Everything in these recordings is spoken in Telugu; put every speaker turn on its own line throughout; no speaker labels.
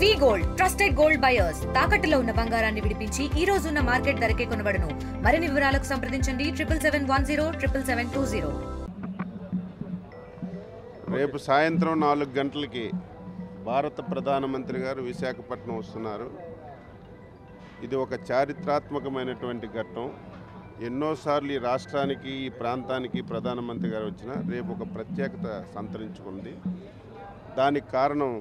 వి గోల్డ్ ట్రస్టెడ్ గోల్డ్ బయర్స్ తాకట్టులో ఉన్న బంగారాన్ని విడిపించి ఈ రోజు ఉన్న మార్కెట్ ధరకే కొనబడును. మరిన్ని వివరాలకు సంప్రదించండి 77107720.
రేపు సాయంత్రం 4 గంటలకి భారత ప్రధానమంత్రి గారు విశాఖపట్నం వస్తున్నారు. ఇది ఒక చారిత్రాత్మకమైనటువంటి ఘట్టం. ఎన్నోసార్లు ఈ రాష్ట్రానికి ఈ ప్రాంతానికి ప్రధానమంత్రి గారు వచ్చినా రేపు ఒక ప్రత్యేకత సంతరించుకుంది. దానికి కారణం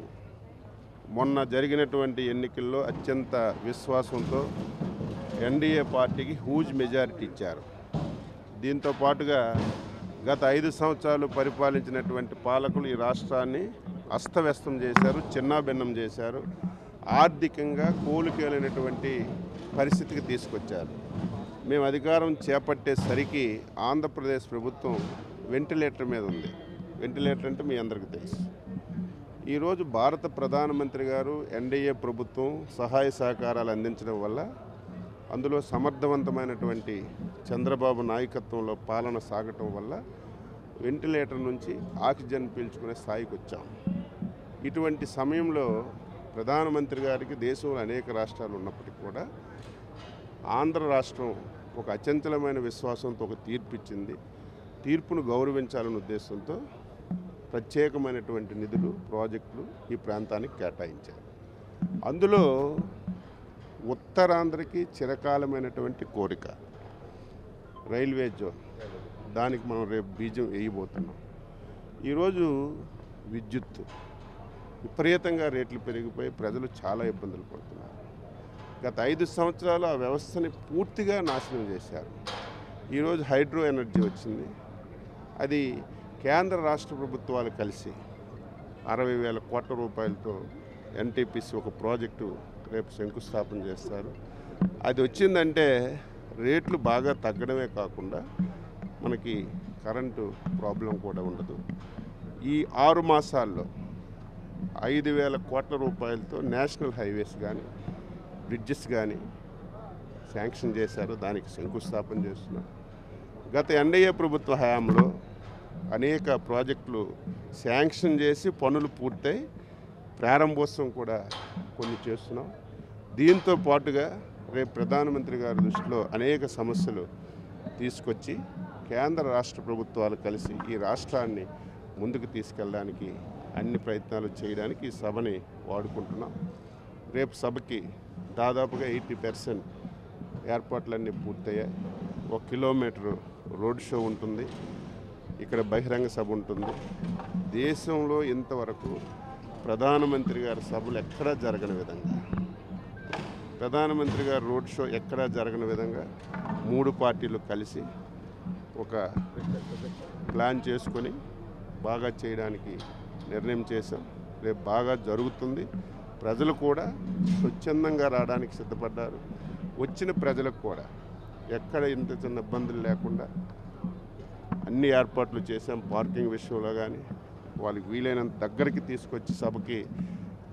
మొన్న జరిగినటువంటి ఎన్నికల్లో అత్యంత విశ్వాసంతో ఎన్డీఏ పార్టీకి హ్యూజ్ మెజారిటీ ఇచ్చారు. దీంతో పాటుగా గత 5 సంవత్సరాలు పరిపాలించినటువంటి పాలకులు ఈ రాష్ట్రాన్ని అస్తవ్యస్తం చేశారు, చిన్నాభిన్నం చేశారు, ఆర్థికంగా కోలుకేలైనటువంటి పరిస్థితికి తీసుకొచ్చారు. మేము అధికారం చేపట్టేసరికి ఆంధ్రప్రదేశ్ ప్రభుత్వం వెంటిలేటర్ మీద ఉంది. వెంటిలేటర్ అంటే మీ అందరికీ తెలుసు. ఈరోజు భారత ప్రధానమంత్రి గారు ఎన్డీఏ ప్రభుత్వం సహాయ సహకారాలు అందించడం వల్ల, అందులో సమర్థవంతమైనటువంటి చంద్రబాబు నాయకత్వంలో పాలన సాగటం వల్ల వెంటిలేటర్ నుంచి ఆక్సిజన్ పీల్చుకునే స్థాయికి వచ్చాం. ఇటువంటి సమయంలో ప్రధానమంత్రి గారికి దేశంలో అనేక రాష్ట్రాలు ఉన్నప్పటికీ కూడా ఆంధ్ర రాష్ట్రం ఒక అచంచలమైన విశ్వాసంతో ఒక తీర్పు ఇచ్చింది. తీర్పును గౌరవించాలనే ఉద్దేశంతో ప్రత్యేకమైనటువంటి నిధులు, ప్రాజెక్టులు ఈ ప్రాంతానికి కేటాయించారు. అందులో ఉత్తరాంధ్రకి చిరకాలమైనటువంటి కోరిక రైల్వే జోన్. దానికి మనం రేపు బీజం వేయబోతున్నాం. ఈరోజు విద్యుత్ విపరీతంగా రేట్లు పెరిగిపోయి ప్రజలు చాలా ఇబ్బందులు పడుతున్నారు. గత 5 సంవత్సరాలు ఆ వ్యవస్థని పూర్తిగా నాశనం చేశారు. ఈరోజు హైడ్రో ఎనర్జీ వచ్చింది. అది కేంద్ర రాష్ట్ర ప్రభుత్వాలు కలిసి 60,000 కోట్ల రూపాయలతో ఎన్టీపీసీ ఒక ప్రాజెక్టు రేపు శంకుస్థాపన చేస్తారు. అది వచ్చిందంటే రేట్లు బాగా తగ్గడమే కాకుండా మనకి కరెంటు ప్రాబ్లం కూడా ఉండదు. ఈ 6 మాసాల్లో 5,000 కోట్ల రూపాయలతో నేషనల్ హైవేస్ కానీ బ్రిడ్జెస్ కానీ శాంక్షన్ చేశారు. దానికి శంకుస్థాపన చేస్తున్నారు. గత ఎన్డీఏ ప్రభుత్వ హయాంలో అనేక ప్రాజెక్టులు శాంక్షన్ చేసి పనులు పూర్తయి ప్రారంభోత్సవం కూడా కొన్ని చేస్తున్నాం. దీంతో పాటుగా రేపు ప్రధానమంత్రి గారి దృష్టిలో అనేక సమస్యలు తీసుకొచ్చి కేంద్ర రాష్ట్ర ప్రభుత్వాలు కలిసి ఈ రాష్ట్రాన్ని ముందుకు తీసుకెళ్ళడానికి అన్ని ప్రయత్నాలు చేయడానికి ఈ సభని వాడుకుంటున్నాం. రేపు సభకి దాదాపుగా 80% ఏర్పాట్లన్నీ పూర్తయ్యాయి. 1 కిలోమీటరు రోడ్ షో ఉంటుంది. ఇక్కడ బహిరంగ సభ ఉంటుంది. దేశంలో ఇంతవరకు ప్రధానమంత్రి గారి సభలు ఎక్కడా జరగని విధంగా, ప్రధానమంత్రి గారి రోడ్ షో ఎక్కడా జరగని విధంగా 3 పార్టీలు కలిసి ఒక ప్లాన్ చేసుకొని బాగా చేయడానికి నిర్ణయం చేశాం. రేపు బాగా జరుగుతుంది. ప్రజలు కూడా స్వచ్ఛందంగా రావడానికి సిద్ధపడ్డారు. వచ్చిన ప్రజలకు కూడా ఎక్కడ ఇంత చిన్న ఇబ్బందులు లేకుండా అన్ని ఏర్పాట్లు చేశాం. పార్కింగ్ విషయంలో కానీ వాళ్ళకి వీలైనంత దగ్గరికి తీసుకొచ్చి సభకి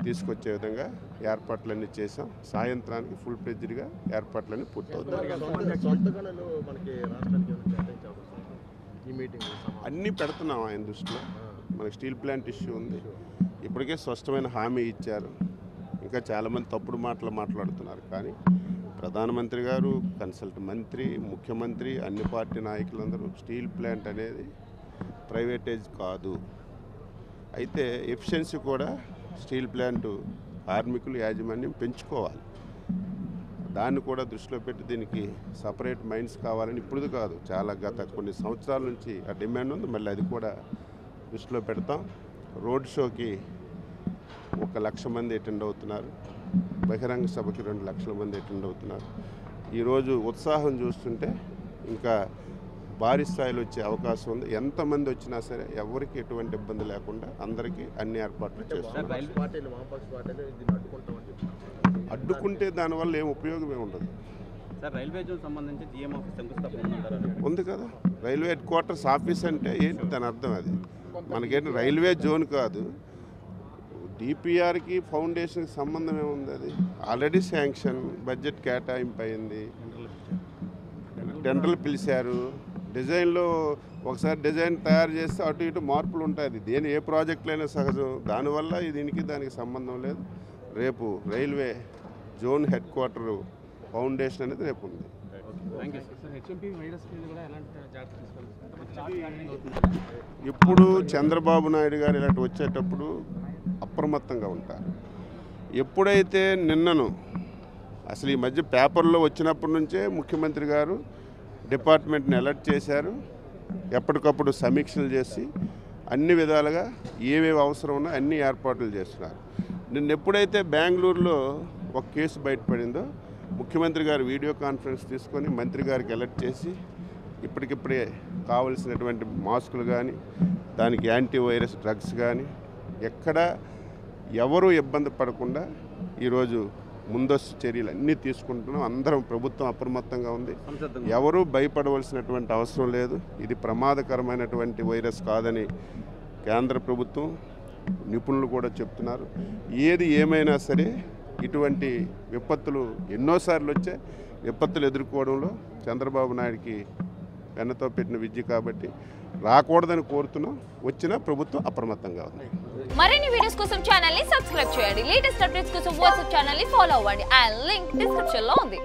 తీసుకొచ్చే విధంగా ఏర్పాట్లన్నీ చేశాం. సాయంత్రానికి ఫుల్ ఫ్లెడ్జ్డ్గా ఏర్పాట్లన్నీ పూర్తవుతాయి. అన్నీ పెడుతున్నాం ఆయన దృష్టిలో. మనకి స్టీల్ ప్లాంట్ ఇష్యూ ఉంది. ఇప్పటికే స్పష్టమైన హామీ ఇచ్చారు. ఇంకా చాలామంది తప్పుడు మాటలు మాట్లాడుతున్నారు. కానీ ప్రధానమంత్రి గారు, కన్సల్ట్ మంత్రి, ముఖ్యమంత్రి, అన్ని పార్టీ నాయకులందరూ స్టీల్ ప్లాంట్ అనేది ప్రైవేటైజ్ కాదు. అయితే ఎఫిషియన్సీ కూడా స్టీల్ ప్లాంట్ కార్మికులు యాజమాన్యం పెంచుకోవాలి. దాన్ని కూడా దృష్టిలో పెట్టి దీనికి సపరేట్ మైండ్స్ కావాలని ఇప్పుడు కాదు, చాలా గత కొన్ని సంవత్సరాల నుంచి ఆ డిమాండ్ ఉంది. మళ్ళీ అది కూడా దృష్టిలో పెడతాం. రోడ్ షోకి 1,00,000 మంది అటెండ్ అవుతున్నారు. బహిరంగ సభకి 2 లక్షల మంది అటెండ్ అవుతున్నారు. ఈరోజు ఉత్సాహం చూస్తుంటే ఇంకా భారీ స్థాయిలో వచ్చే అవకాశం ఉంది. ఎంతమంది వచ్చినా సరే ఎవరికి ఎటువంటి ఇబ్బంది లేకుండా అందరికీ అన్ని ఏర్పాట్లు చేస్తున్నారు. అడ్డుకుంటే దానివల్ల ఏం ఉపయోగమే ఉండదు.
రైల్వే జోన్ సంబంధించి జీఎం ఆఫీస్ శంకుస్థాపన
ఉంది కదా. రైల్వే హెడ్ క్వార్టర్స్ ఆఫీస్ అంటే ఏంటి దాని అర్థం? అది మనకేంటి రైల్వే జోన్ కాదు. డిపిఆర్కి ఫౌండేషన్కి సంబంధం ఏముంది? అది ఆల్రెడీ శాంక్షన్, బడ్జెట్ కేటాయింపు అయింది, టెండర్లు పిలిచారు. డిజైన్లో ఒకసారి డిజైన్ తయారు చేస్తే అటు ఇటు మార్పులు ఉంటాయి. దేని ఏ ప్రాజెక్టులైనా సహజం. దానివల్ల దీనికి దానికి సంబంధం లేదు. రేపు railway zone head quarter foundation అనేది రేపు ఉంది.
Thank you
sir. HMP virus మీద కూడా ఎలాంటి జాగ్రత్త తీసుకోవాలి?
ఇప్పుడు చంద్రబాబు నాయుడు గారు ఇలాంటి వచ్చేటప్పుడు అప్రమత్తంగా ఉంటారు. ఎప్పుడైతే నిన్నను అసలు ఈ మధ్య పేపర్లో వచ్చినప్పటి నుంచే ముఖ్యమంత్రి గారు డిపార్ట్మెంట్ని అలర్ట్ చేశారు. ఎప్పటికప్పుడు సమీక్షలు చేసి అన్ని విధాలుగా ఏవేవి అవసరం ఉన్నా అన్ని ఏర్పాట్లు చేస్తున్నారు. నిన్న ఎప్పుడైతే బెంగళూరులో ఒక కేసు బయటపడిందో ముఖ్యమంత్రి గారు వీడియో కాన్ఫరెన్స్ తీసుకొని మంత్రి గారికి అలర్ట్ చేసి ఇప్పటికిప్పుడే కావలసినటువంటి మాస్కులు కానీ దానికి యాంటీవైరస్ డ్రగ్స్ కానీ ఎక్కడ ఎవరు ఇబ్బంది పడకుండా ఈరోజు ముందస్తు చర్యలు అన్నీ తీసుకుంటున్నాం. అందరం ప్రభుత్వం అప్రమత్తంగా ఉంది. ఎవరూ భయపడవలసినటువంటి అవసరం లేదు. ఇది ప్రమాదకరమైనటువంటి వైరస్ కాదని కేంద్ర ప్రభుత్వం నిపుణులు కూడా చెప్తున్నారు. ఏది ఏమైనా సరే ఇటువంటి విపత్తులు ఎన్నోసార్లు వచ్చే విపత్తులు ఎదుర్కోవడంలో చంద్రబాబు నాయుడికి వెన్నతో పెట్టిన విద్య కాబట్టి రాకూడదని కోరుతున్నాం. వచ్చినా ప్రభుత్వం అప్రమత్తంగా ఉంది.
మరిన్ని వీడియోస్ కోసం ఛానల్ ని సబ్స్క్రైబ్ చేయండి. లేటెస్ట్ అప్డేట్స్ కోసం వాట్సాప్ ఛానల్ ని ఫాలో అవ్వండి. ఆ లింక్ డిస్క్రిప్షన్ లో ఉంది.